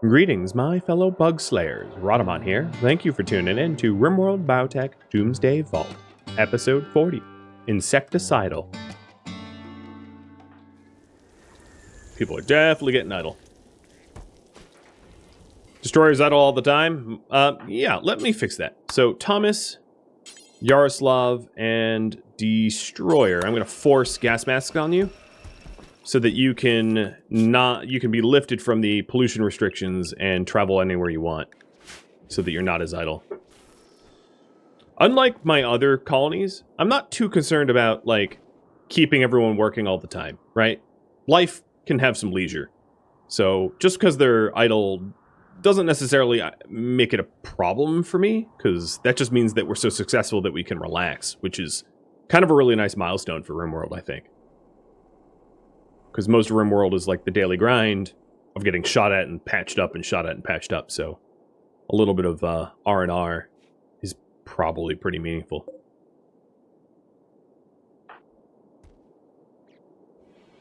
Greetings, my fellow bug slayers. Rhadamant here. Thank you for tuning in to RimWorld Biotech Doomsday Vault, Episode 40, Insecticidal. People are definitely getting idle. Destroyers idle all the time? Yeah, let me fix that. So, Thomas, Yaroslav, and Destroyer. I'm going to force gas masks on you, so that you can be lifted from the pollution restrictions and travel anywhere you want, so that you're not as idle. Unlike my other colonies, I'm not too concerned about, like, keeping everyone working all the time, right? Life can have some leisure. So just because they're idle doesn't necessarily make it a problem for me, because that just means that we're so successful that we can relax, which is kind of a really nice milestone for RimWorld, I think. Because most of RimWorld is like the daily grind of getting shot at and patched up and shot at and patched up. So a little bit of R&R is probably pretty meaningful.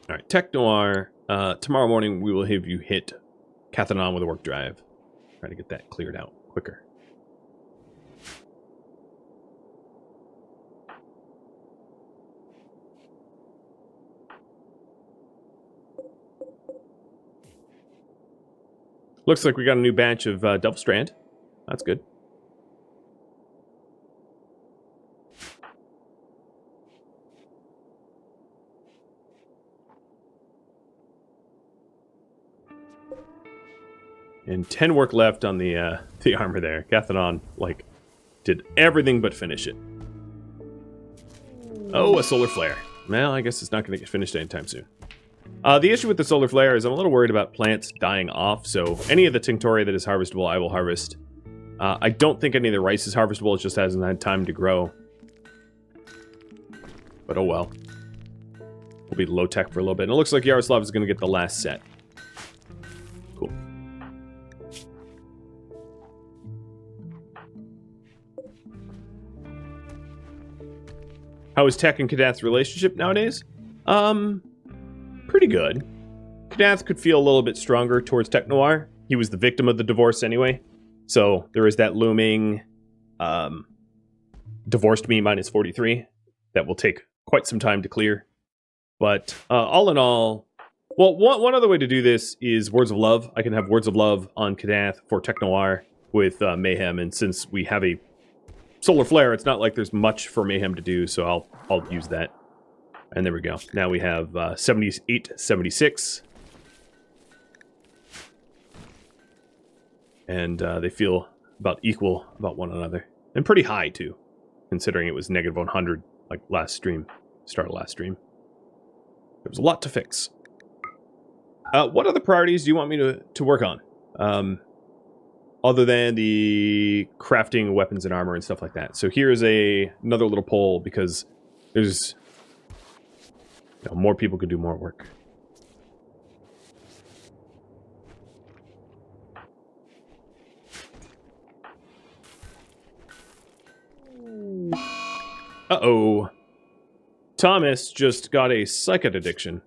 All right, Tech Noir. Tomorrow morning we will have you hit Cathanon with a work drive. Try to get that cleared out quicker. Looks like we got a new batch of Double Strand. That's good. And 10 work left on the armor there. Cathanon, like, did everything but finish it. Oh, a solar flare. Well, I guess it's not going to get finished anytime soon. The issue with the solar flare is I'm a little worried about plants dying off, so any of the Tinctoria that is harvestable, I will harvest. I don't think any of the rice is harvestable, it just hasn't had time to grow. But oh well. We'll be low-tech for a little bit. And it looks like Yaroslav is going to get the last set. Cool. How is Tech and Kadath's relationship nowadays? Pretty good. Kadath could feel a little bit stronger towards Tech Noir. He was the victim of the divorce anyway. So there is that looming divorced me minus 43 that will take quite some time to clear. But all in all, well, one other way to do this is Words of Love. I can have Words of Love on Kadath for Tech Noir with Mayhem, and since we have a solar flare, it's not like there's much for Mayhem to do, so I'll use that. And there we go. Now we have 78, 76. And they feel about equal about one another. And pretty high, too. Considering it was negative 100, like last stream. Start of last stream. There was a lot to fix. What other priorities do you want me to work on? Other than the crafting weapons and armor and stuff like that. So here's another little poll, because there's... more people could do more work. Uh-oh. Thomas just got a psychot addiction.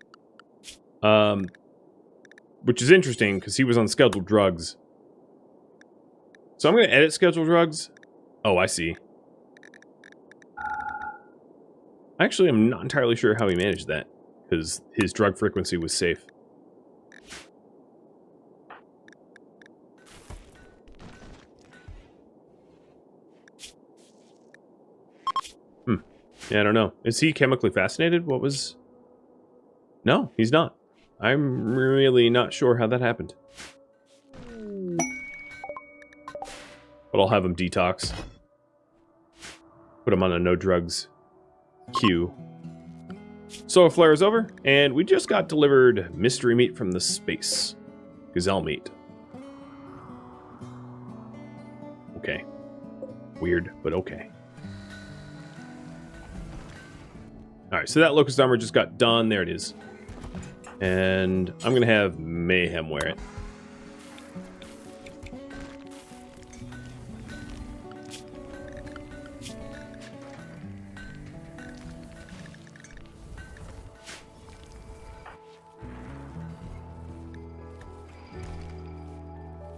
Which is interesting, because he was on scheduled drugs. So I'm going to edit scheduled drugs. Oh, I see. Actually, I'm not entirely sure how he managed that, because his drug frequency was safe. Yeah, I don't know. Is he chemically fascinated? What was... No, he's not. I'm really not sure how that happened. But I'll have him detox. Put him on a no drugs queue. Solar flare is over, and we just got delivered mystery meat from the space. Gazelle meat. Okay. Weird, but okay. Alright, so that locust armor just got done. There it is. And I'm going to have Mayhem wear it.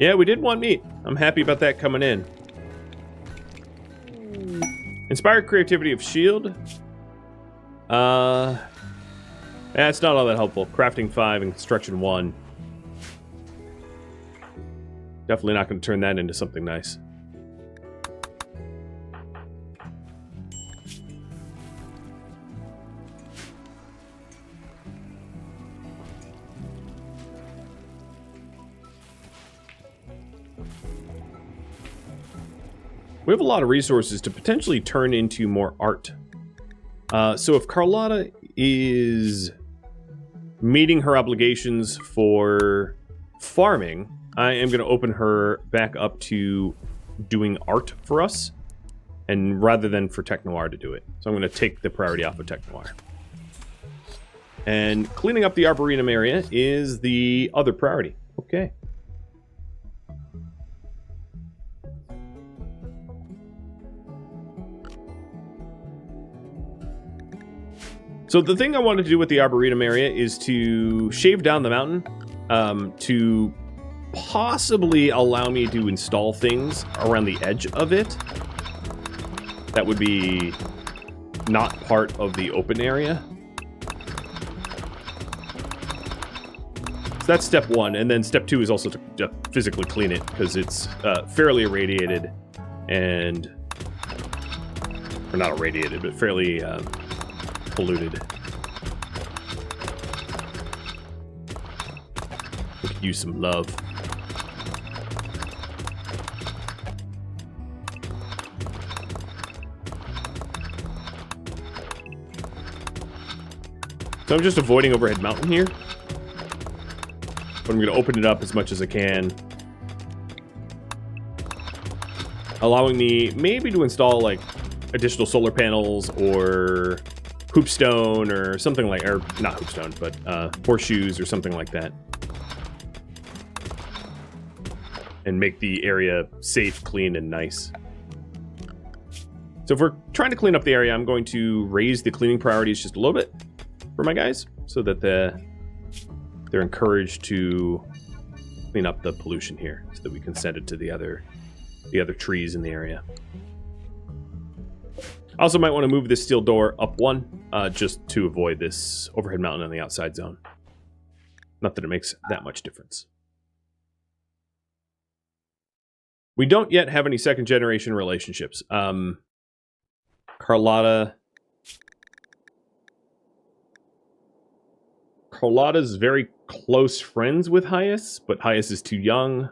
Yeah, we did want meat. I'm happy about that coming in. Inspired creativity of shield. It's not all that helpful. Crafting 5 and construction 1. Definitely not going to turn that into something nice. We have a lot of resources to potentially turn into more art. So if Carlotta is meeting her obligations for farming, I am going to open her back up to doing art for us, and rather than for Tech Noir to do it. So I'm going to take the priority off of Tech Noir. And cleaning up the Arboretum area is the other priority. Okay. So the thing I wanted to do with the Arboretum area is to shave down the mountain to possibly allow me to install things around the edge of it. That would be not part of the open area. So that's step 1, and then step 2 is also to physically clean it, because it's fairly irradiated and... or not irradiated, but fairly... polluted. We could use some love. So I'm just avoiding overhead mountain here. But I'm going to open it up as much as I can. Allowing me maybe to install like additional solar panels or hoopstone or something like, or not hoopstone, but horseshoes or something like that. And make the area safe, clean, and nice. So if we're trying to clean up the area, I'm going to raise the cleaning priorities just a little bit for my guys, so that they're encouraged to clean up the pollution here, so that we can send it to the other trees in the area. I also might want to move this steel door up 1, just to avoid this overhead mountain on the outside zone. Not that it makes that much difference. We don't yet have any second generation relationships. Carlotta's very close friends with Hyas, but Hyas is too young.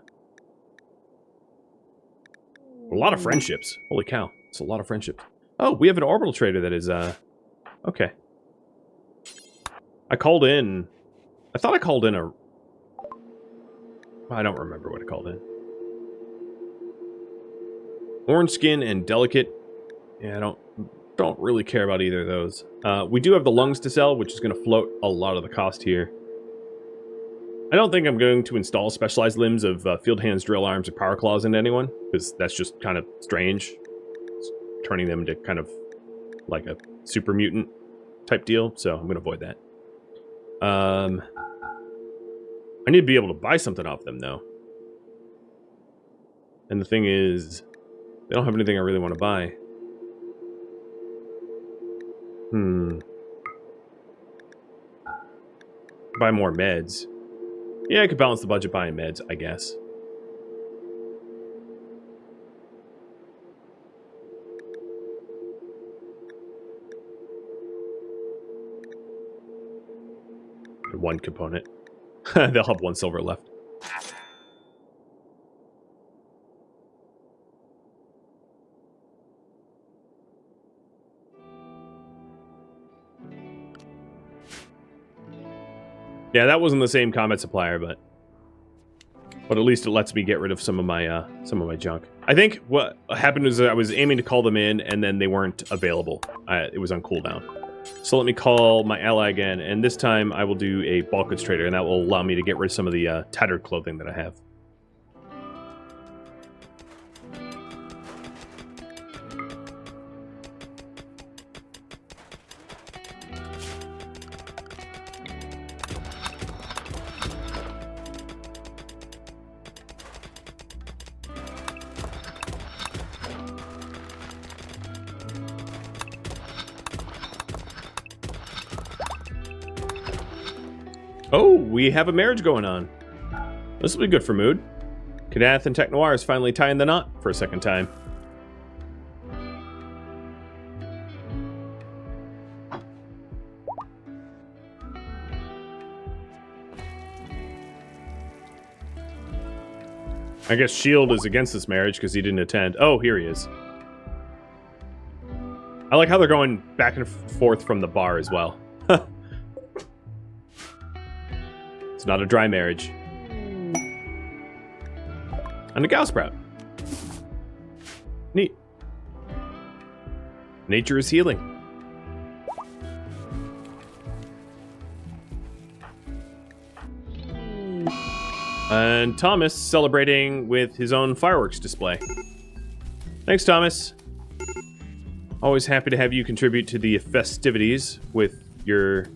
A lot of friendships. Holy cow. It's a lot of friendships. Oh, we have an orbital trader that is, okay. I thought I called in a... I don't remember what I called in. Orange skin and delicate. Yeah, I don't really care about either of those. We do have the lungs to sell, which is going to float a lot of the cost here. I don't think I'm going to install specialized limbs of field hands, drill arms, or power claws into anyone, because that's just kind of strange. It's turning them into kind of like a super mutant type deal, so I'm going to avoid that. I need to be able to buy something off them, though. And the thing is, they don't have anything I really want to buy. Buy more meds. Yeah, I could balance the budget buying meds, I guess. One component. They'll have 1 silver left. Yeah, that wasn't the same combat supplier, but at least it lets me get rid of some of my junk. I think what happened was I was aiming to call them in, and then they weren't available. It was on cooldown. So let me call my ally again, and this time I will do a bulk goods trader, and that will allow me to get rid of some of the tattered clothing that I have. Oh, we have a marriage going on. This will be good for mood. Kadath and Tech Noir is finally tying the knot for a second time. I guess S.H.I.E.L.D. is against this marriage because he didn't attend. Oh, here he is. I like how they're going back and forth from the bar as well. It's not a dry marriage. And a Gaussprout. Neat. Nature is healing. And Thomas celebrating with his own fireworks display. Thanks, Thomas. Always happy to have you contribute to the festivities with your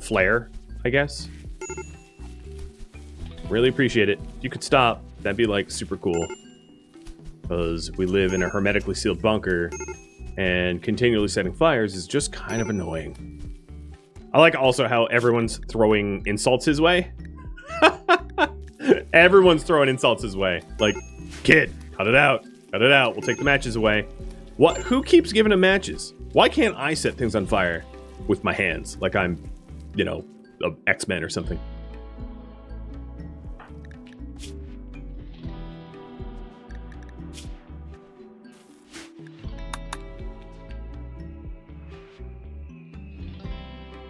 flair, I guess. Really appreciate it. If you could stop, that'd be like super cool. Because we live in a hermetically sealed bunker, and continually setting fires is just kind of annoying. I like also how everyone's throwing insults his way. Everyone's throwing insults his way. Like, kid, cut it out. Cut it out. We'll take the matches away. What? Who keeps giving him matches? Why can't I set things on fire with my hands? Like I'm, you know, a X-Men or something.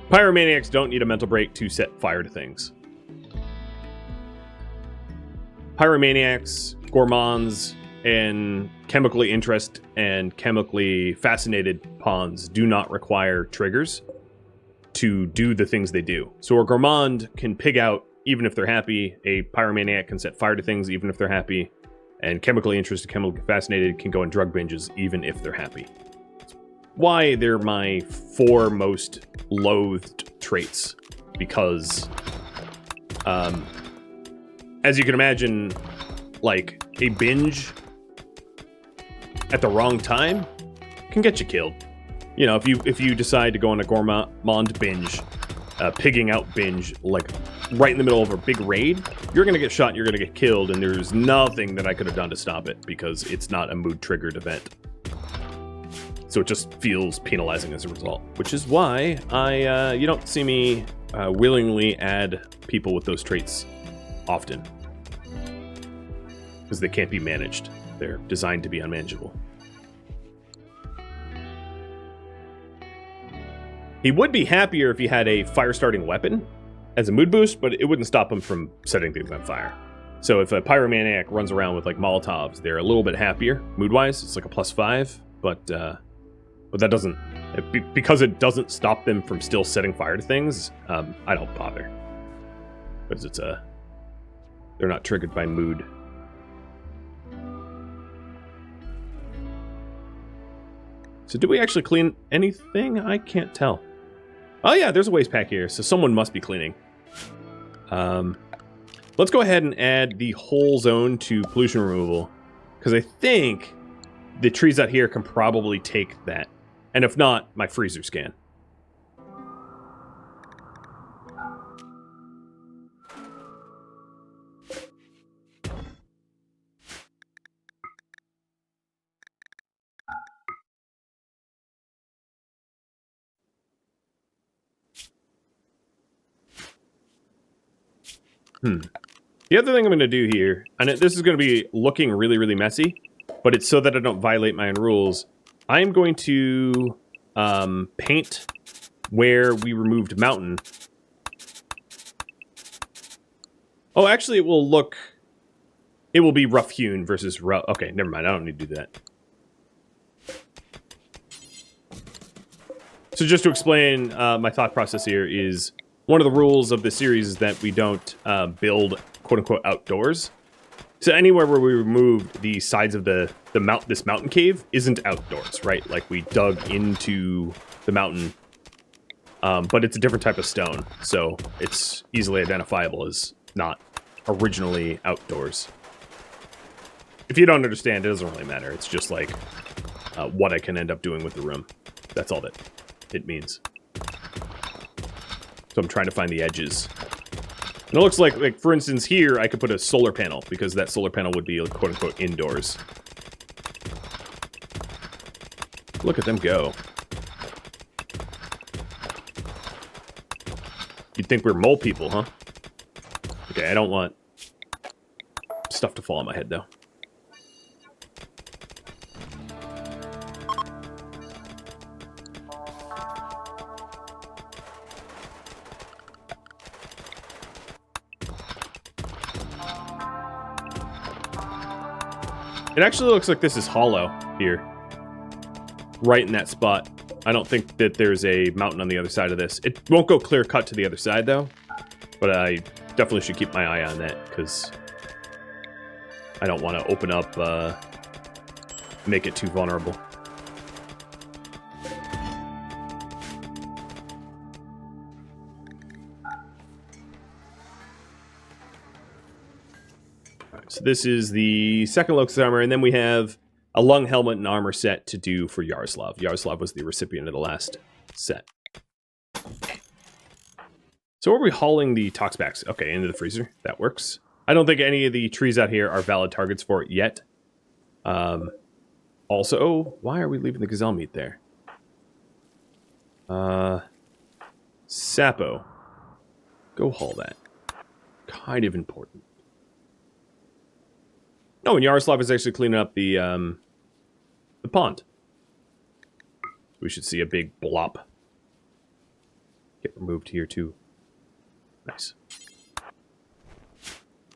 Pyromaniacs don't need a mental break to set fire to things. Pyromaniacs, gourmands, and chemically interested and chemically fascinated pawns do not require triggers to do the things they do. So a gourmand can pig out even if they're happy, a pyromaniac can set fire to things even if they're happy, and chemically interested, chemically fascinated can go on drug binges even if they're happy. That's why they're my 4 most loathed traits, because as you can imagine, like, a binge at the wrong time can get you killed. You know, if you decide to go on a gourmand binge, pigging out binge, like, right in the middle of a big raid, you're gonna get shot and you're gonna get killed, and there's nothing that I could have done to stop it, because it's not a mood-triggered event. So it just feels penalizing as a result, which is why you don't see me willingly add people with those traits often, because they can't be managed. They're designed to be unmanageable. He would be happier if he had a fire-starting weapon as a mood boost, but it wouldn't stop him from setting things on fire. So if a pyromaniac runs around with like Molotovs, they're a little bit happier mood-wise. It's like a +5, but that doesn't, because it doesn't stop them from still setting fire to things. I don't bother, because it's they're not triggered by mood. So do we actually clean anything? I can't tell. Oh yeah, there's a waste pack here, so someone must be cleaning. Let's go ahead and add the whole zone to pollution removal, because I think the trees out here can probably take that. And if not, my freezer scan. The other thing I'm going to do here, and this is going to be looking really, really messy, but it's so that I don't violate my own rules. I'm going to paint where we removed mountain. Oh, actually, it will be rough hewn versus rough. Okay, never mind. I don't need to do that. So just to explain my thought process here is, one of the rules of the series is that we don't build quote-unquote outdoors. So anywhere where we removed the sides of this mountain cave isn't outdoors, right? Like we dug into the mountain, but it's a different type of stone, so it's easily identifiable as not originally outdoors. If you don't understand, it doesn't really matter. It's just like what I can end up doing with the room. That's all that it means. So I'm trying to find the edges And it looks like, for instance, here I could put a solar panel, because that solar panel would be, like, quote-unquote, indoors. Look at them go. You'd think we're mole people, huh? Okay, I don't want stuff to fall on my head, though. It actually looks like this is hollow here. Right in that spot. I don't think that there's a mountain on the other side of this. It won't go clear cut to the other side, though. But I definitely should keep my eye on that, because I don't want to open up, make it too vulnerable. Alright, so this is the second Locust armor, and then we have a lung helmet and armor set to do for Yaroslav. Yaroslav was the recipient of the last set. So are we hauling the toxpax? Okay, into the freezer. That works. I don't think any of the trees out here are valid targets for it yet. Also, why are we leaving the gazelle meat there? Sapo. Go haul that. Kind of important. Oh, and Yaroslav is actually cleaning up the pond. We should see a big blop get removed here, too. Nice.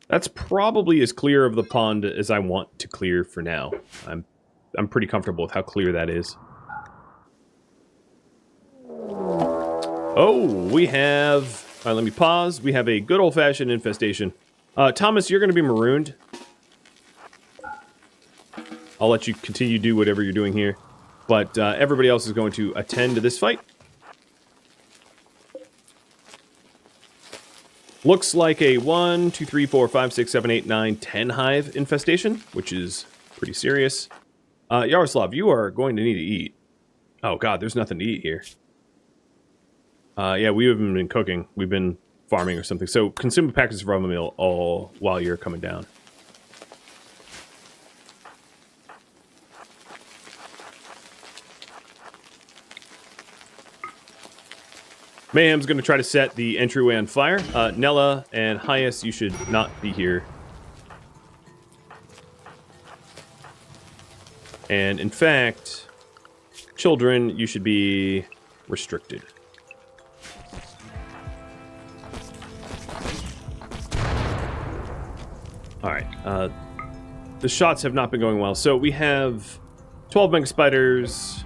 That's probably as clear of the pond as I want to clear for now. I'm pretty comfortable with how clear that is. Oh, we have... let me pause. We have a good old-fashioned infestation. Thomas, you're going to be marooned. I'll let you continue to do whatever you're doing here. But everybody else is going to attend to this fight. Looks like a 1, 2, 3, 4, 5, 6, 7, 8, 9, 10 hive infestation, which is pretty serious. Yaroslav, you are going to need to eat. Oh god, there's nothing to eat here. Yeah, we haven't been cooking. We've been farming or something. So consume a package of ramen meal all while you're coming down. Mayhem's going to try to set the entryway on fire. Nella and Hyas, you should not be here. And in fact, children, you should be restricted. Alright, the shots have not been going well. So we have 12 mega spiders...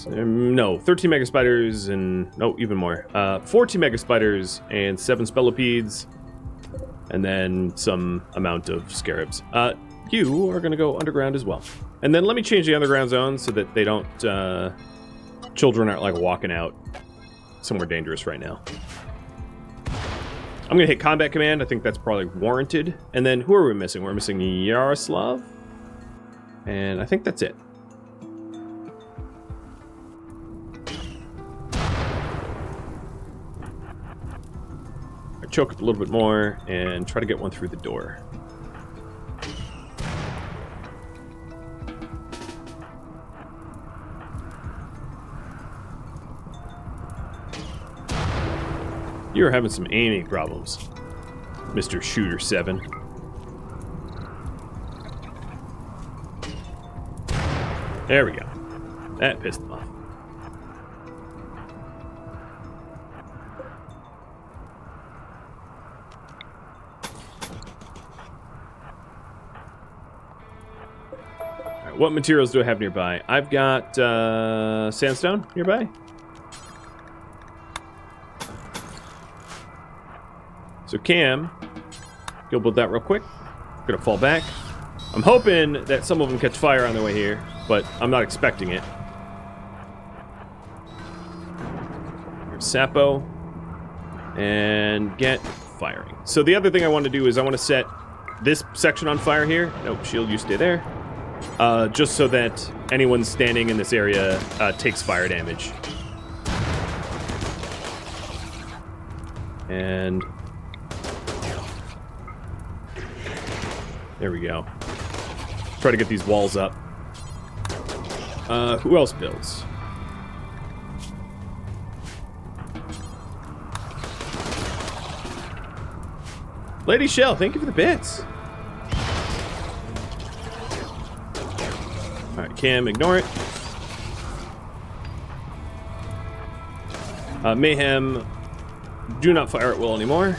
no, 13 mega spiders and... no, even more. 14 mega spiders and 7 spellopedes. And then some amount of scarabs. You are going to go underground as well. And then let me change the underground zone so that they don't... children aren't, like, walking out somewhere dangerous right now. I'm going to hit combat command. I think that's probably warranted. And then who are we missing? We're missing Yaroslav. And I think that's it. Choke up a little bit more and try to get one through the door. You're having some aiming problems, Mr. Shooter 7. There we go. That pissed them off. What materials do I have nearby? I've got sandstone nearby. So Cam, go build that real quick. Gonna fall back. I'm hoping that some of them catch fire on their way here, but I'm not expecting it. Here's Sapo. And get firing. So the other thing I want to do is I want to set this section on fire here. Nope, shield, you stay there. Just so that anyone standing in this area takes fire damage. There we go. Try to get these walls up. Who else builds? Lady Shell, thank you for the bits. Alright, Cam, ignore it. Mayhem, do not fire at will anymore.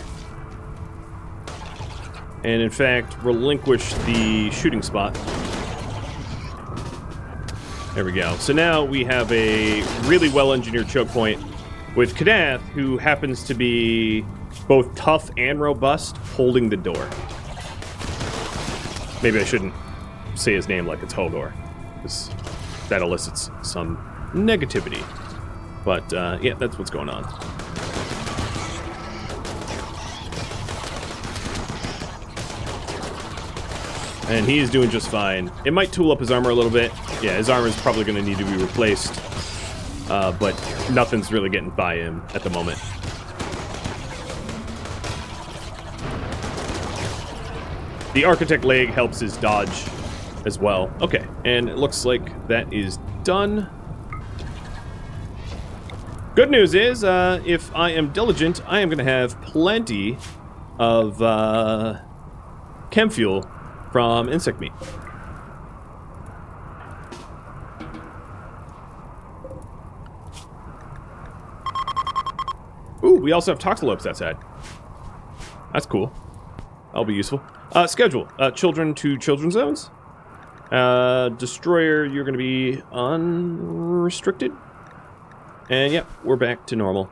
And in fact, relinquish the shooting spot. There we go. So now we have a really well-engineered choke point with Kadath, who happens to be both tough and robust, holding the door. Maybe I shouldn't say his name like it's Hogor, because that elicits some negativity. But, yeah, that's what's going on. And he's doing just fine. It might tool up his armor a little bit. Yeah, his armor is probably going to need to be replaced. But nothing's really getting by him at the moment. The Architect leg helps his dodge as well. Okay, and it looks like that is done. Good news is, if I am diligent, I am going to have plenty of chem fuel from insect meat. Ooh, we also have toxalopes outside. That's cool. That'll be useful. Schedule. Children to children's zones. Destroyer, you're going to be unrestricted. And yep, we're back to normal.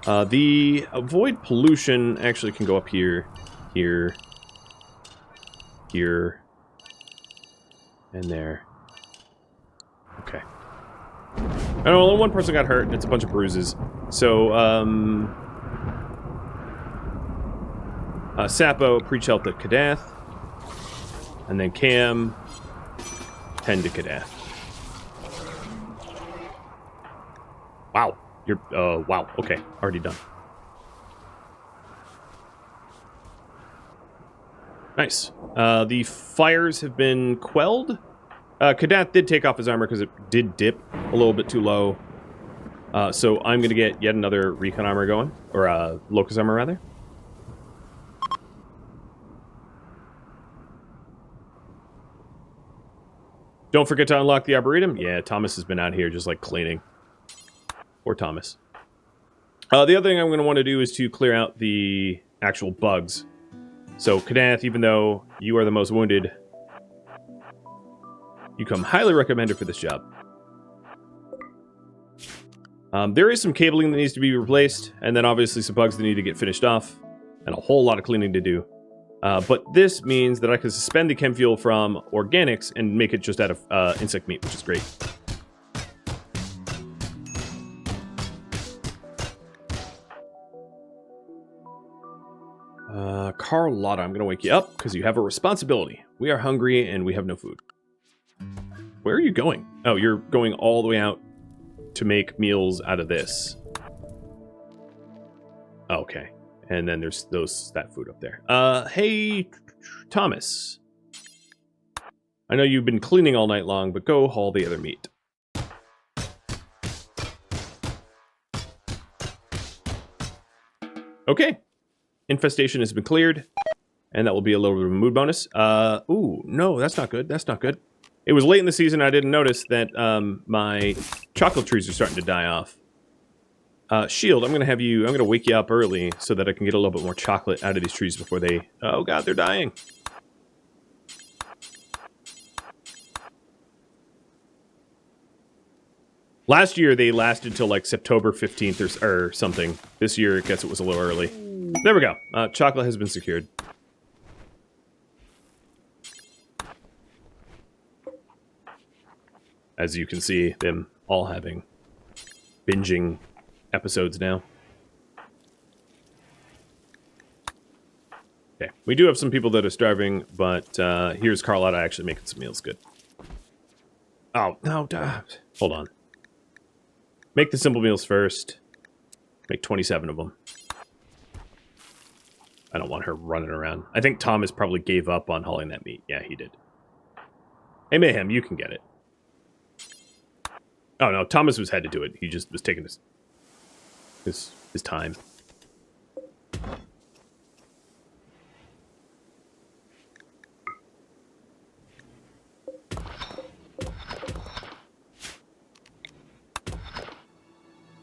The avoid pollution actually can go up here, here, here, and there. Okay. And only one person got hurt, and it's a bunch of bruises. So, Sapo, preach help at Kadath. And then Cam, tend to Kadath. Wow. You're, wow. Okay. Already done. Nice. The fires have been quelled. Kadath did take off his armor because it did dip a little bit too low. So I'm going to get yet another recon armor going. Or, locust armor, rather. Don't forget to unlock the Arboretum. Yeah, Thomas has been out here just, like, cleaning. Poor Thomas. The other thing I'm going to want to do is to clear out the actual bugs. So, Kadath, even though you are the most wounded, you come highly recommended for this job. There is some cabling that needs to be replaced, and then obviously some bugs that need to get finished off, and a whole lot of cleaning to do. But this means that I can suspend the chem fuel from organics and make it just out of insect meat, which is great. Carlotta, I'm going to wake you up because you have a responsibility. We are hungry and we have no food. Where are you going? Oh, you're going all the way out to make meals out of this. Okay. And then there's that food up there. Hey, Thomas. I know you've been cleaning all night long, but go haul the other meat. Okay. Infestation has been cleared. And that will be a little bit of a mood bonus. Ooh, no, that's not good. That's not good. It was late in the season. I didn't notice that my chocolate trees are starting to die off. Shield, I'm going to wake you up early so that I can get a little bit more chocolate out of these trees before they... Oh god, they're dying. Last year, they lasted till like September 15th or something. This year, I guess it was a little early. There we go. Chocolate has been secured. As you can see, them all having binging episodes now. Okay, we do have some people that are starving, but here's Carlotta actually making some meals good. Oh, no, hold on. Make the simple meals first. Make 27 of them. I don't want her running around. I think Thomas probably gave up on hauling that meat. Yeah, he did. Hey, Mayhem, you can get it. Oh, no, Thomas had to do it. He just was taking his time.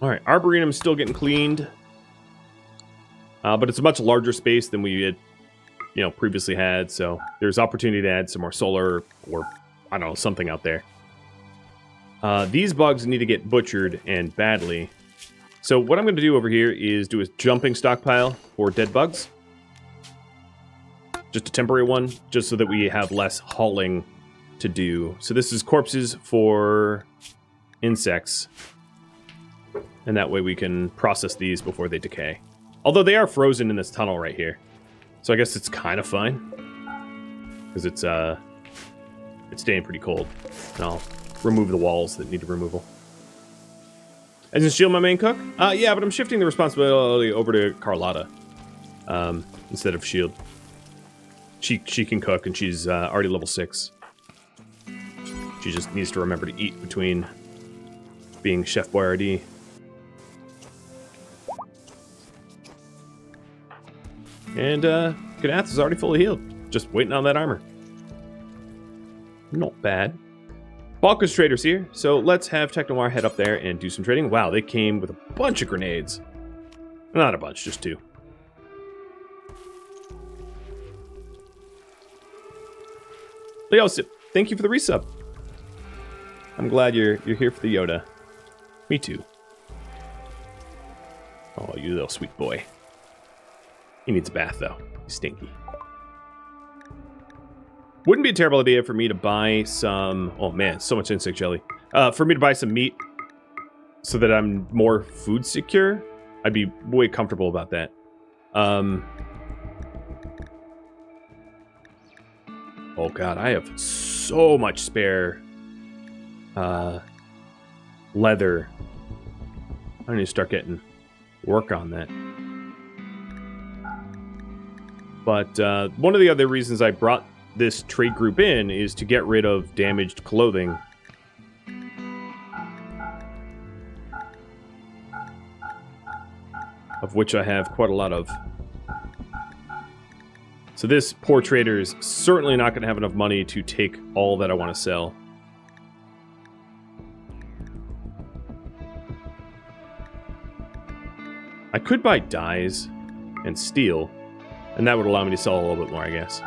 All right, Arboretum's still getting cleaned. But it's a much larger space than we had, previously had. So there's opportunity to add some more solar or, I don't know, something out there. These bugs need to get butchered, and badly. So what I'm going to do over here is do a jumping stockpile for dead bugs. Just a temporary one, just so that we have less hauling to do. So this is corpses for insects. And that way we can process these before they decay. Although they are frozen in this tunnel right here. So I guess it's kind of fine. Because it's staying pretty cold. And I'll remove the walls that need removal. Isn't Shield my main cook? Yeah, but I'm shifting the responsibility over to Carlotta. Instead of Shield. She can cook, and she's already level 6. She just needs to remember to eat between being Chef Boyardee. And Ganath is already fully healed. Just waiting on that armor. Not bad. Balka's Trader's here, so let's have Technoir head up there and do some trading. Wow, they came with a bunch of grenades. Not a bunch, just 2. Leo, thank you for the resub. I'm glad you're here for the Yoda. Me too. Oh, you little sweet boy. He needs a bath, though. He's stinky. Wouldn't be a terrible idea for me to buy some... Oh, man, so much insect jelly. For me to buy some meat so that I'm more food secure. I'd be way comfortable about that. Oh, God, I have so much spare leather. I need to start getting work on that. But one of the other reasons I brought this trade group in is to get rid of damaged clothing. Of which I have quite a lot of. So this poor trader is certainly not going to have enough money to take all that I want to sell. I could buy dyes and steel. And that would allow me to sell a little bit more, I guess.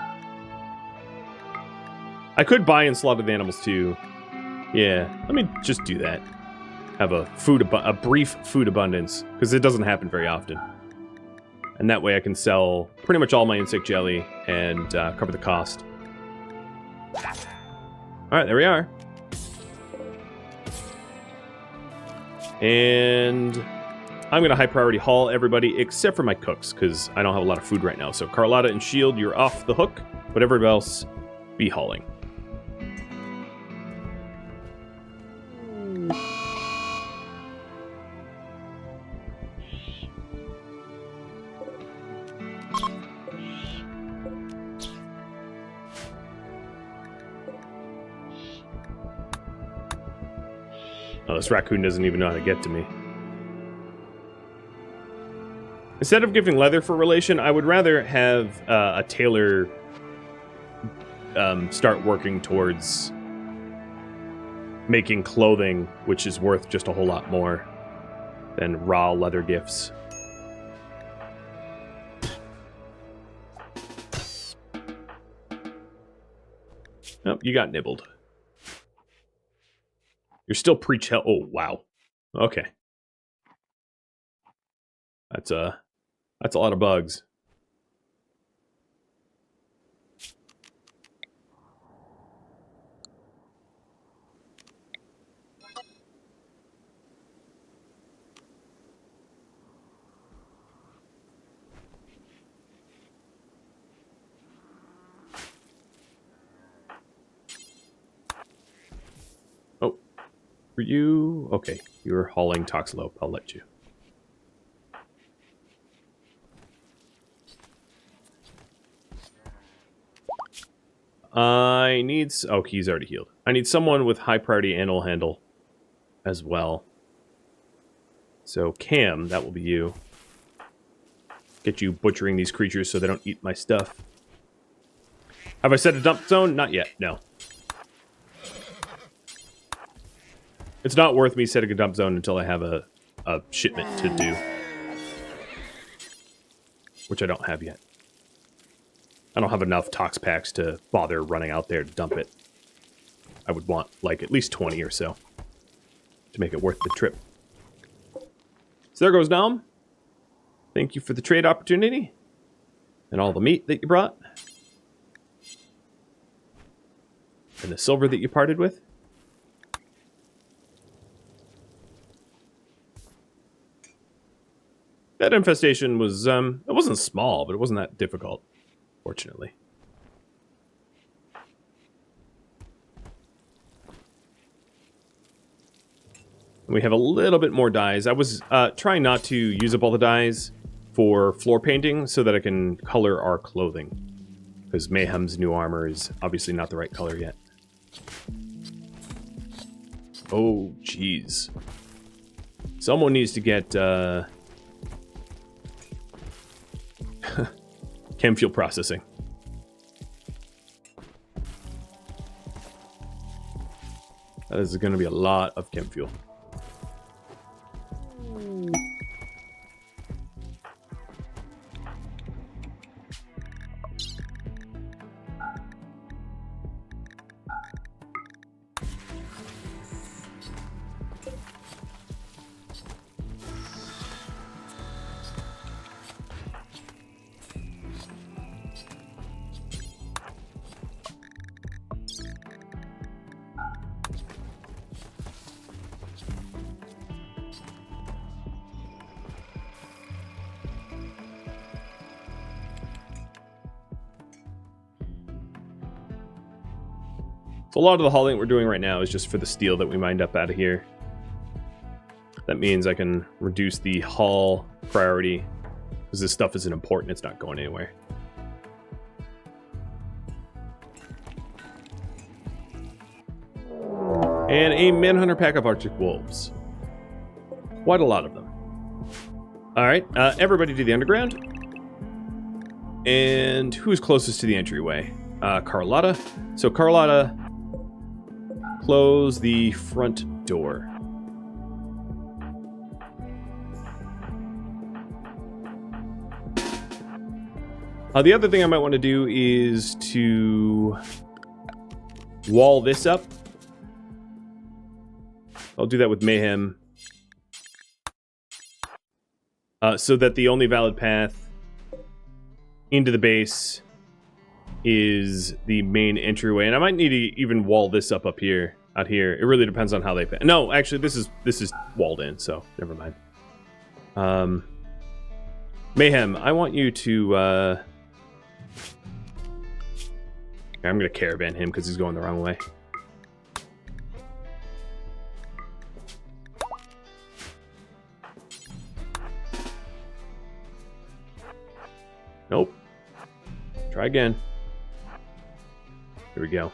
I could buy and slaughter the animals too. Yeah, let me just do that. Have a brief food abundance, because it doesn't happen very often. And that way I can sell pretty much all my insect jelly and cover the cost. Alright, there we are. And I'm going to high priority haul everybody except for my cooks, because I don't have a lot of food right now. So Carlotta and Shield, you're off the hook, but everybody else, be hauling. Oh, this raccoon doesn't even know how to get to me. Instead of giving leather for relation, I would rather have a tailor start working towards making clothing, which is worth just a whole lot more than raw leather gifts. Oh, you got nibbled. You're still pre-chill. Oh, wow. Okay. That's a lot of bugs. Oh, were you? Okay, you were hauling Toxalope. I'll let you. I need... Oh, he's already healed. I need someone with high priority animal handle as well. So, Cam, that will be you. Get you butchering these creatures so they don't eat my stuff. Have I set a dump zone? Not yet, no. It's not worth me setting a dump zone until I have a shipment to do. Which I don't have yet. I don't have enough tox packs to bother running out there to dump it. I would want, like, at least 20 or so to make it worth the trip. So there goes Nom. Thank you for the trade opportunity and all the meat that you brought. And the silver that you parted with. That infestation was, it wasn't small, but it wasn't that difficult, fortunately. We have a little bit more dyes. I was trying not to use up all the dyes for floor painting so that I can color our clothing. Because Mayhem's new armor is obviously not the right color yet. Oh, jeez. Someone needs to get chem fuel processing. That is going to be a lot of chem fuel. So a lot of the hauling we're doing right now is just for the steel that we mined up out of here. That means I can reduce the haul priority because this stuff isn't important. It's not going anywhere. And a manhunter pack of Arctic wolves. Quite a lot of them. Alright, everybody to the underground. And who's closest to the entryway? Carlotta. So Carlotta, close the front door. The other thing I might want to do is to wall this up. I'll do that with Mayhem. So that the only valid path into the base is the main entryway. And I might need to even wall this up here, out here. It really depends on how they... No, actually, this is walled in, so never mind. Mayhem, I want you to... I'm going to caravan him because he's going the wrong way. Nope. Try again. Here we go.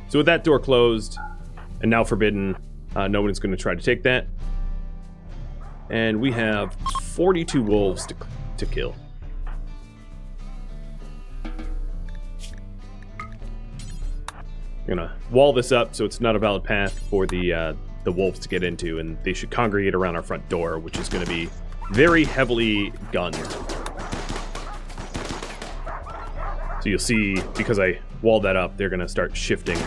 So with that door closed and now forbidden, no one's going to try to take that. And we have 42 wolves to kill. I'm gonna wall this up so it's not a valid path for the wolves to get into, and they should congregate around our front door, which is going to be very heavily gunned. So you'll see, because I walled that up, they're going to start shifting.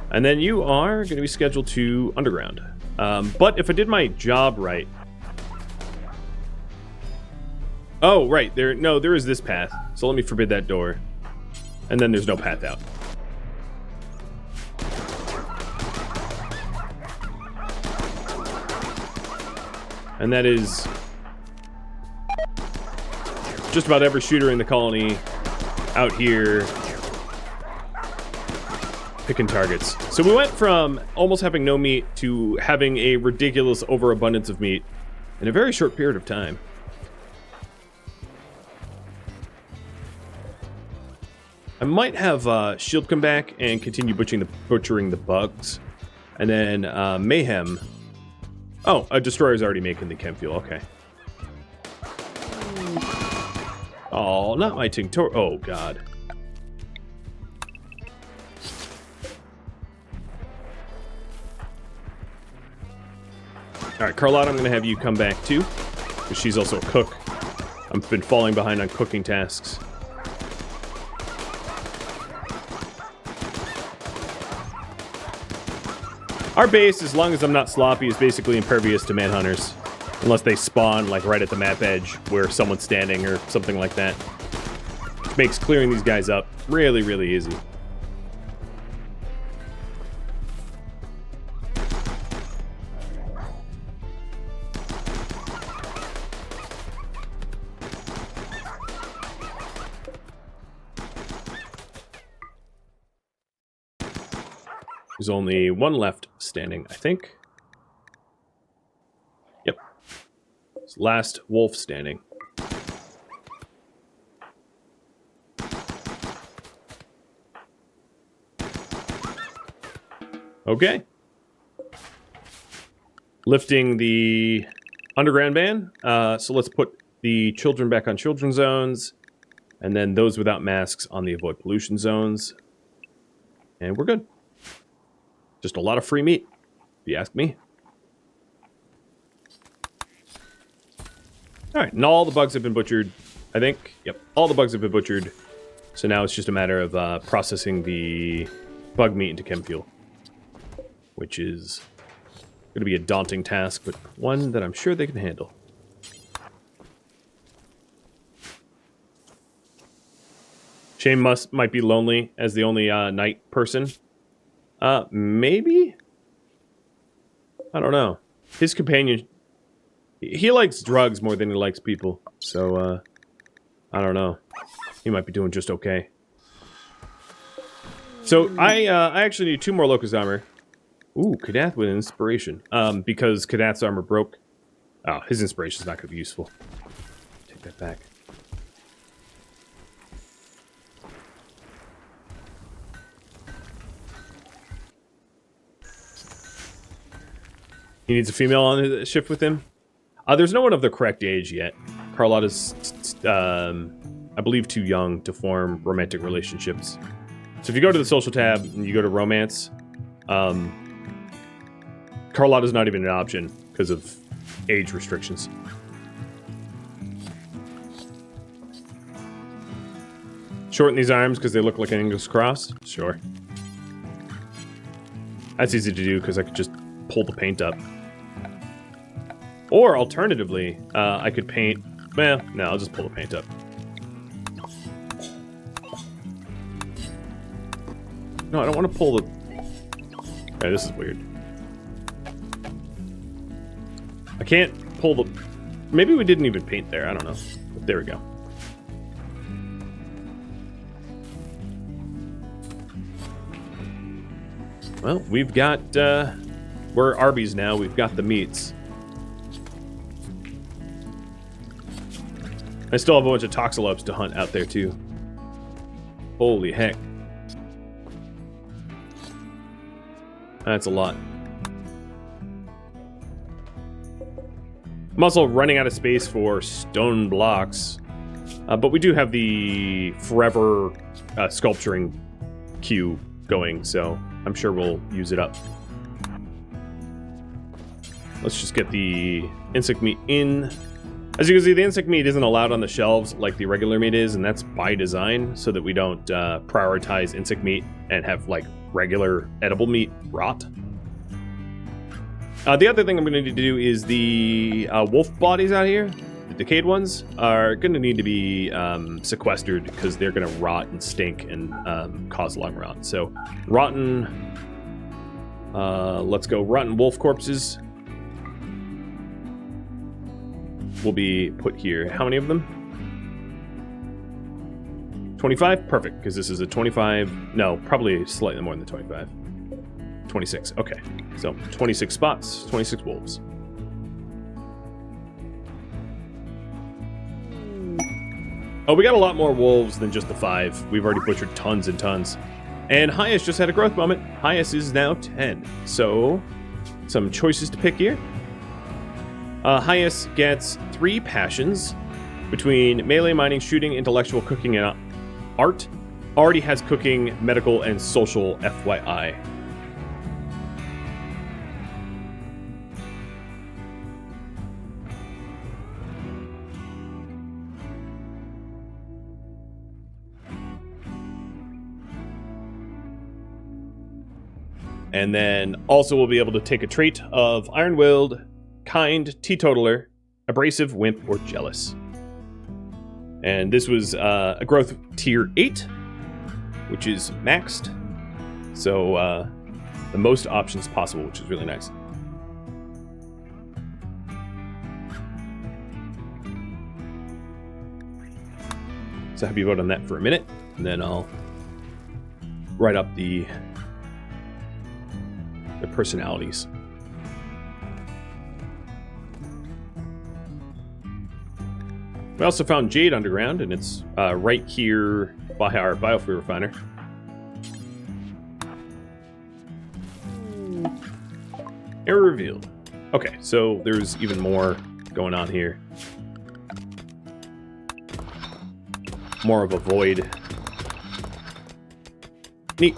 And then you are going to be scheduled to underground. But if I did my job right... Oh, right. There is this path. So let me forbid that door. And then there's no path out. And that is just about every shooter in the colony out here picking targets. So we went from almost having no meat to having a ridiculous overabundance of meat in a very short period of time. I might have Shield come back and continue butchering the bugs. And then Mayhem. Oh, a Destroyer's already making the chem fuel. Okay. Oh, not my Tinctor. Oh, God. All right, Carlotta, I'm going to have you come back too, because she's also a cook. I've been falling behind on cooking tasks. Our base, as long as I'm not sloppy, is basically impervious to manhunters. Unless they spawn, like, right at the map edge where someone's standing or something like that. Which makes clearing these guys up really, really easy. There's only one left standing, I think. Yep. It's last wolf standing. Okay. Lifting the underground ban. So let's put the children back on children zones. And then those without masks on the avoid pollution zones. And we're good. Just a lot of free meat, if you ask me. All right, and all the bugs have been butchered, I think. Yep, all the bugs have been butchered. So now it's just a matter of processing the bug meat into chem fuel, which is going to be a daunting task, but one that I'm sure they can handle. Shane might be lonely as the only night person. Maybe? I don't know. His companion... He likes drugs more than he likes people. So, I don't know. He might be doing just okay. So, I actually need 2 more Locust armor. Ooh, Kadath with inspiration. Because Kadath's armor broke. Oh, his inspiration's not going to be useful. Take that back. He needs a female on the ship with him. There's no one of the correct age yet. Carlotta's, I believe, too young to form romantic relationships. So if you go to the social tab and you go to romance, Carlotta's not even an option because of age restrictions. Shorten these arms because they look like an English cross? Sure. That's easy to do because I could just pull the paint up. Or, alternatively, I could paint... Well, no, I'll just pull the paint up. No, I don't want to pull the... Okay, this is weird. I can't pull the... Maybe we didn't even paint there, I don't know. But there we go. Well, we've got... we're Arby's now, we've got the meats. I still have a bunch of toxalopes to hunt out there, too. Holy heck. That's a lot. I'm also running out of space for stone blocks. But we do have the forever sculpturing queue going, so I'm sure we'll use it up. Let's just get the insect meat in. As you can see, the insect meat isn't allowed on the shelves like the regular meat is, and that's by design, so that we don't prioritize insect meat and have, like, regular edible meat rot. The other thing I'm going to need to do is the wolf bodies out here, the decayed ones, are going to need to be sequestered because they're going to rot and stink and cause lung rot. So, rotten... let's go rotten wolf corpses. Will be put here. How many of them? 25? Perfect, because this is a 25... No, probably slightly more than 25. 26, okay. So, 26 spots, 26 wolves. Oh, we got a lot more wolves than just the 5. We've already butchered tons and tons. And Hyas just had a growth moment. Hyas is now 10. So, some choices to pick here. Hyas gets 3 passions between melee, mining, shooting, intellectual, cooking, and art. Already has cooking, medical, and social, FYI. And then also we'll be able to take a trait of Iron-Willed, Kind, Teetotaler, Abrasive, Wimp, or Jealous. And this was a growth tier 8, which is maxed. So the most options possible, which is really nice. So have you vote on that for a minute, and then I'll write up the personalities. We also found Jade underground, and it's right here by our biofuel refiner. Error revealed. Okay, so there's even more going on here. More of a void. Neat.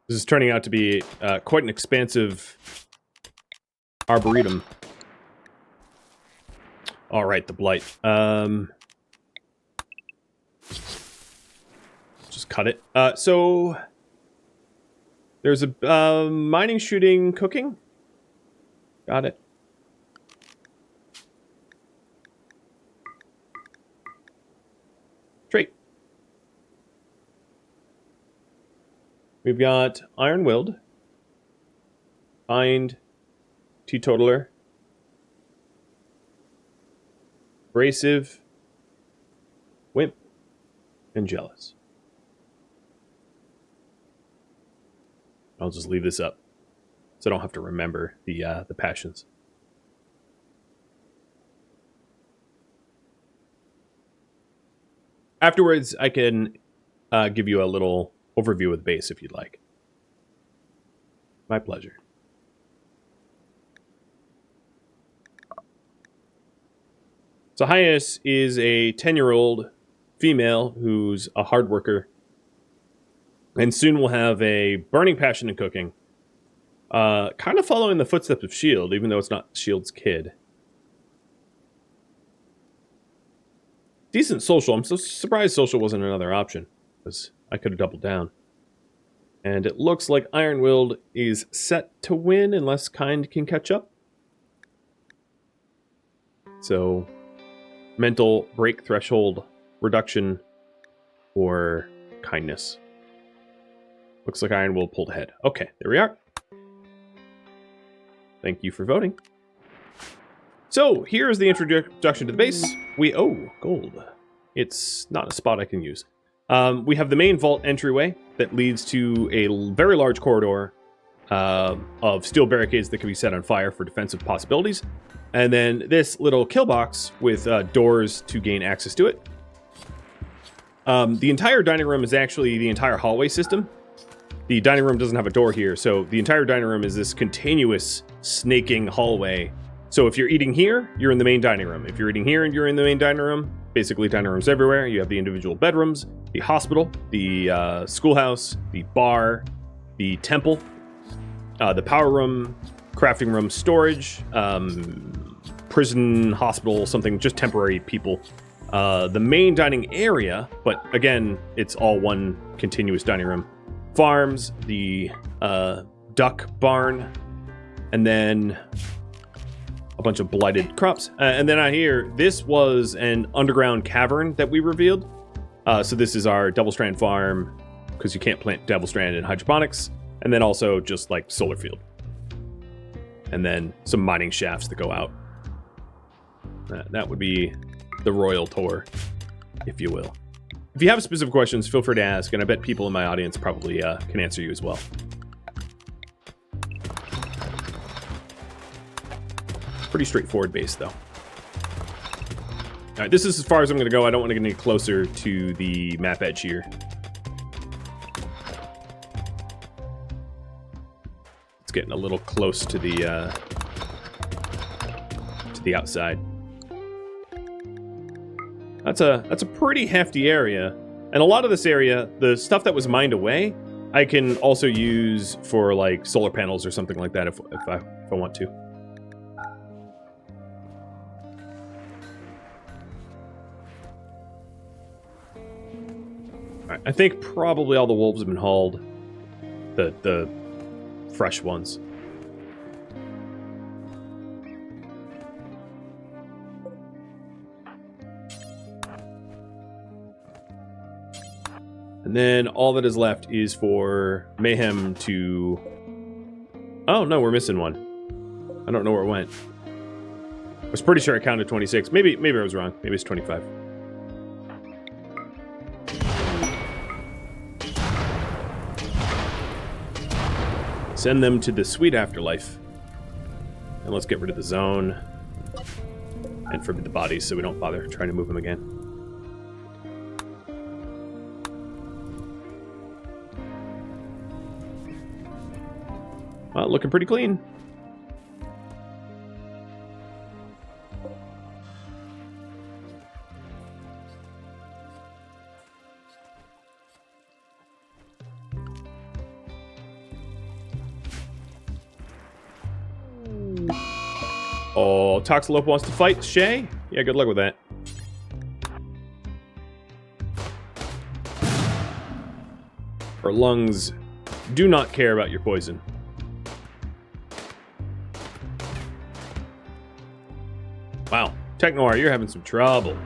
This is turning out to be quite an expansive arboretum. All right, the blight. Just cut it. So there's a mining, shooting, cooking. Got it. Trait. We've got Iron-Willed, Kind, Teetotaler, Abrasive, Wimp, and Jealous. I'll just leave this up so I don't have to remember the passions. Afterwards, I can give you a little overview of the base if you'd like. My pleasure. So Hyas is a 10-year-old female who's a hard worker, and soon will have a burning passion in cooking. Kind of following the footsteps of S.H.I.E.L.D., even though it's not S.H.I.E.L.D.'s kid. Decent social. I'm so surprised social wasn't another option, because I could have doubled down. And it looks like Iron-Willed is set to win unless Kind can catch up. So, mental break threshold reduction or kindness. Looks like Iron-Willed pulled ahead. Okay, there we are. Thank you for voting. So, here's the introduction to the base. Oh, gold. It's not a spot I can use. We have the main vault entryway that leads to a very large corridor of steel barricades that can be set on fire for defensive possibilities. And then this little kill box with doors to gain access to it. The entire dining room is actually the entire hallway system. The dining room doesn't have a door here, so the entire dining room is this continuous snaking hallway. So if you're eating here, you're in the main dining room. If you're eating here and you're in the main dining room, basically dining rooms everywhere. You have the individual bedrooms, the hospital, the schoolhouse, the bar, the temple, the power room, crafting room, storage, prison, hospital, something, just temporary people. The main dining area, but again, it's all one continuous dining room. Farms, the duck barn, and then a bunch of blighted crops. And then out here, this was an underground cavern that we revealed. So this is our double strand farm, because you can't plant double strand in hydroponics. And then also just like solar field. And then some mining shafts that go out. That would be the royal tour. if you will. If you have specific questions, feel free to ask, and I bet people in my audience probably can answer you as well. Pretty straightforward base, though. All right, this is as far as I'm going to go. I don't want to get any closer to the map edge here. It's getting a little close to the outside. That's a pretty hefty area, and a lot of this area, the stuff that was mined away, I can also use for like solar panels or something like that if I want to. Alright, I think probably all the wolves have been hauled. The fresh ones. And then all that is left is for Mayhem to... Oh, no, we're missing one. I don't know where it went. I was pretty sure I counted 26. Maybe I was wrong. Maybe it's 25. Send them to the sweet afterlife. And let's get rid of the zone. And forbid the bodies so we don't bother trying to move them again. Well, looking pretty clean. Oh, Toxalope wants to fight Shay? Yeah, good luck with that. Her lungs do not care about your poison. Wow, Technoir, you're having some trouble.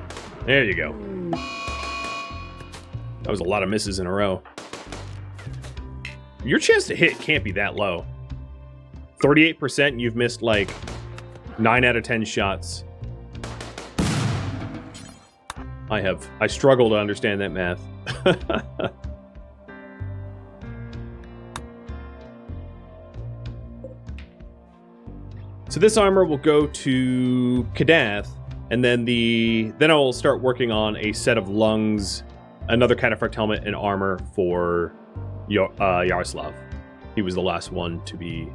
There you go. That was a lot of misses in a row. Your chance to hit can't be that low. 38%, you've missed like 9 out of 10 shots. I struggle to understand that math. So this armor will go to Kadath, and then I will start working on a set of lungs, another Cataphract helmet, and armor for Yaroslav. He was the last one to be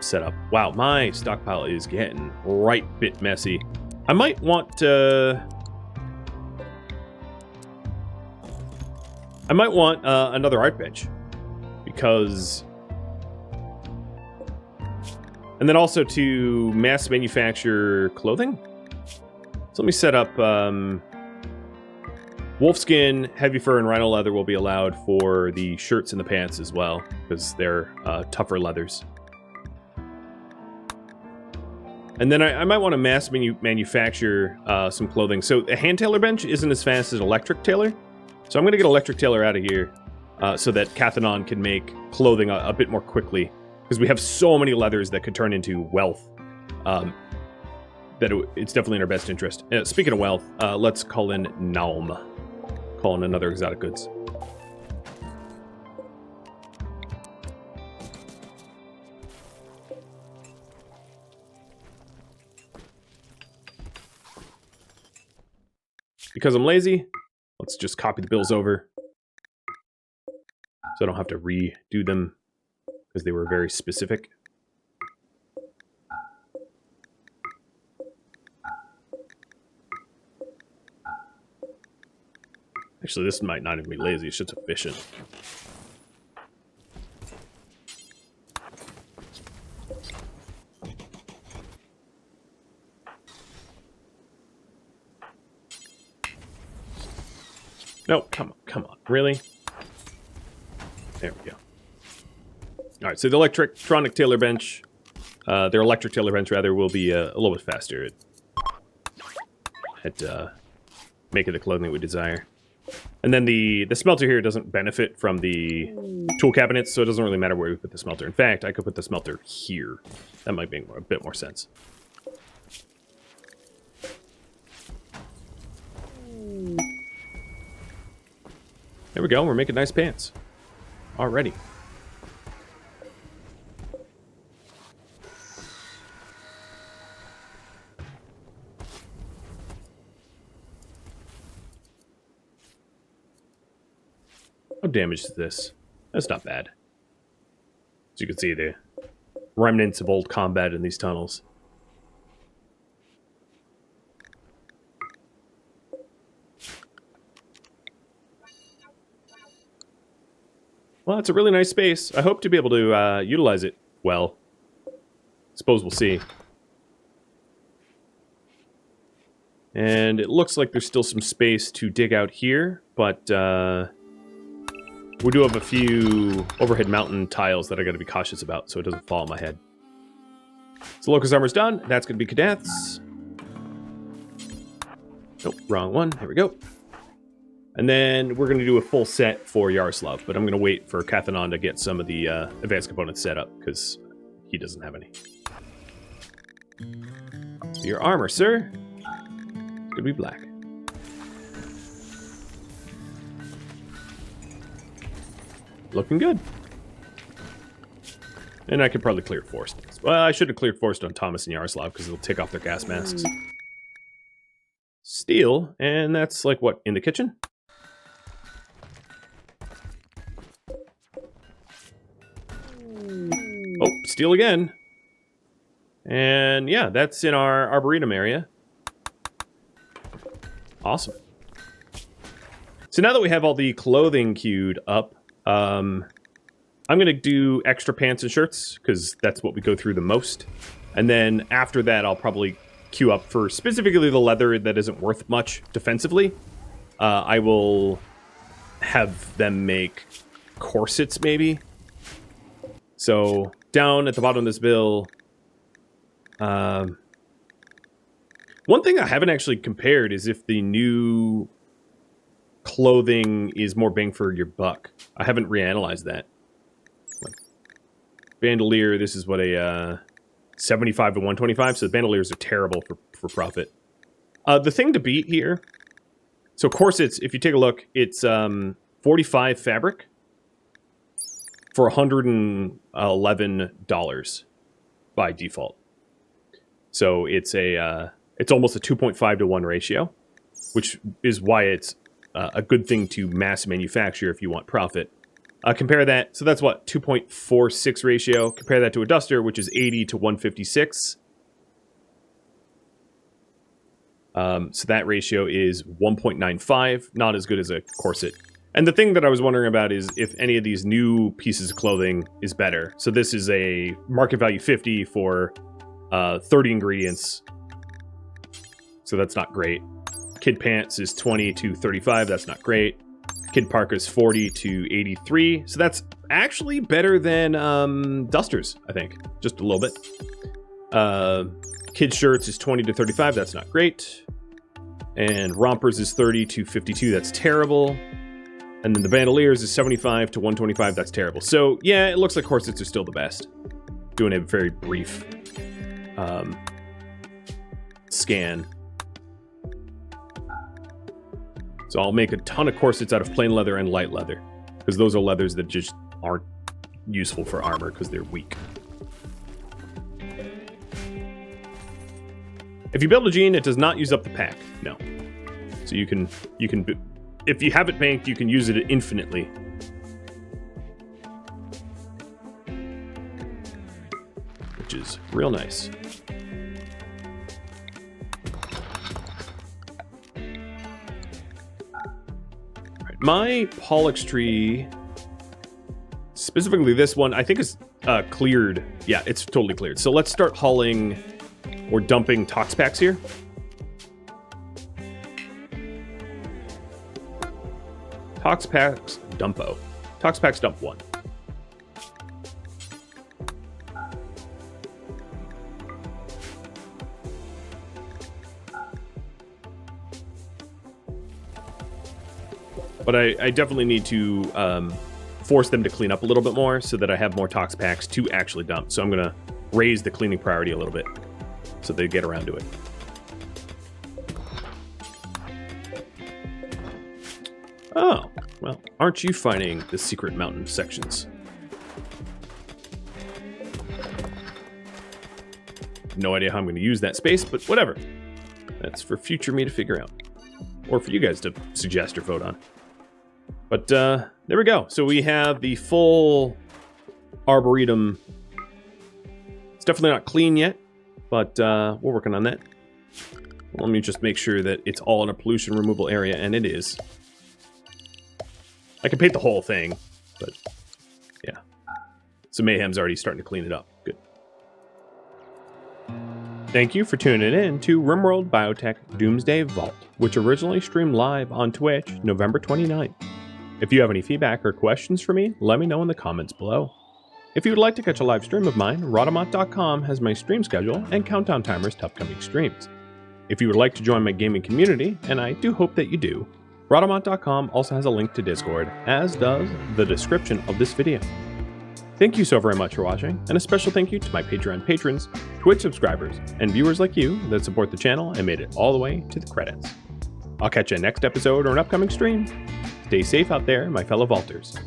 set up. Wow, my stockpile is getting right bit messy. I might want another art bench, because... And then also to mass manufacture clothing. So let me set up wolfskin, heavy fur, and rhino leather will be allowed for the shirts and the pants as well, because they're tougher leathers. And then I might want to mass manufacture some clothing. So a hand tailor bench isn't as fast as electric tailor. So I'm going to get electric tailor out of here so that Cathanon can make clothing a bit more quickly. Because we have so many leathers that could turn into wealth, that it's definitely in our best interest. Speaking of wealth, let's call in Naum. Call in another exotic goods. Because I'm lazy, let's just copy the bills over. So I don't have to redo them. Because they were very specific. Actually, this might not even be lazy, it's just efficient. No, come on, really? There we go. All right, so the electronic tailor bench, their electric tailor bench rather, will be a little bit faster at making the clothing we desire. And then the smelter here doesn't benefit from the tool cabinets, so it doesn't really matter where we put the smelter. In fact, I could put the smelter here. That might make a bit more sense. There we go. We're making nice pants. Already. How damage is this? That's not bad. As you can see, the remnants of old combat in these tunnels. Well, it's a really nice space. I hope to be able to utilize it well. Suppose we'll see. And it looks like there's still some space to dig out here, but we do have a few overhead mountain tiles that I got to be cautious about so it doesn't fall on my head. So Locust Armor's done. That's going to be Kadath's. Nope, wrong one. Here we go. And then we're going to do a full set for Yaroslav, but I'm going to wait for Cathanon to get some of the advanced components set up, because he doesn't have any. So your armor, sir. It's going to be black. Looking good. And I could probably clear forest. Well, I should have cleared forest on Thomas and Yaroslav, because it'll take off their gas masks. Steel, and that's like, what, in the kitchen? Oh, steel again. And yeah, that's in our Arboretum area. Awesome. So now that we have all the clothing queued up, I'm going to do extra pants and shirts, because that's what we go through the most. And then after that, I'll probably queue up for specifically the leather that isn't worth much defensively. I will have them make corsets, maybe. So down at the bottom of this bill, one thing I haven't actually compared is if the new clothing is more bang for your buck. I haven't reanalyzed that. Like, bandolier, this is what a 75 to 125, so the bandoliers are terrible for profit. The thing to beat here, so corsets, if you take a look, it's 45 fabric for $111 by default. So it's it's almost a 2.5 to 1 ratio, which is why it's a good thing to mass manufacture if you want profit. Compare that, so that's what, 2.46 ratio. Compare that to a duster, which is 80 to 156. So that ratio is 1.95, not as good as a corset. And the thing that I was wondering about is if any of these new pieces of clothing is better. So this is a market value 50 for 30 ingredients. So that's not great. Kid pants is 20 to 35, that's not great. Kid parkas 40 to 83, so that's actually better than dusters, I think, just a little bit. Kid shirts is 20 to 35, that's not great. And rompers is 30 to 52, that's terrible. And then the bandoliers is 75 to 125, that's terrible. So yeah, it looks like corsets are still the best. Doing a very brief scan. So I'll make a ton of corsets out of plain leather and light leather, because those are leathers that just aren't useful for armor because they're weak. If you build a gene, it does not use up the pack. No. So you can if you have it banked, you can use it infinitely. Which is real nice. My Pollux tree, specifically this one, I think is cleared. Yeah, it's totally cleared. So let's start hauling or dumping tox packs here. Tox packs dumpo. Tox packs dump 1. But I definitely need to force them to clean up a little bit more so that I have more tox packs to actually dump. So I'm going to raise the cleaning priority a little bit so they get around to it. Oh, well, aren't you finding the secret mountain sections? No idea how I'm going to use that space, but whatever. That's for future me to figure out. Or for you guys to suggest or vote on. But there we go. So we have the full Arboretum. It's definitely not clean yet, but we're working on that. Let me just make sure that it's all in a pollution removal area, and it is. I can paint the whole thing, but yeah. So Mayhem's already starting to clean it up. Good. Thank you for tuning in to RimWorld Biotech Doomsday Vault, which originally streamed live on Twitch November 29th. If you have any feedback or questions for me, let me know in the comments below. If you would like to catch a live stream of mine, Rhadamant.com has my stream schedule and countdown timers to upcoming streams. If you would like to join my gaming community, and I do hope that you do, Rhadamant.com also has a link to Discord, as does the description of this video. Thank you so very much for watching, and a special thank you to my Patreon patrons, Twitch subscribers, and viewers like you that support the channel and made it all the way to the credits. I'll catch you next episode or an upcoming stream. Stay safe out there, my fellow Vaulters.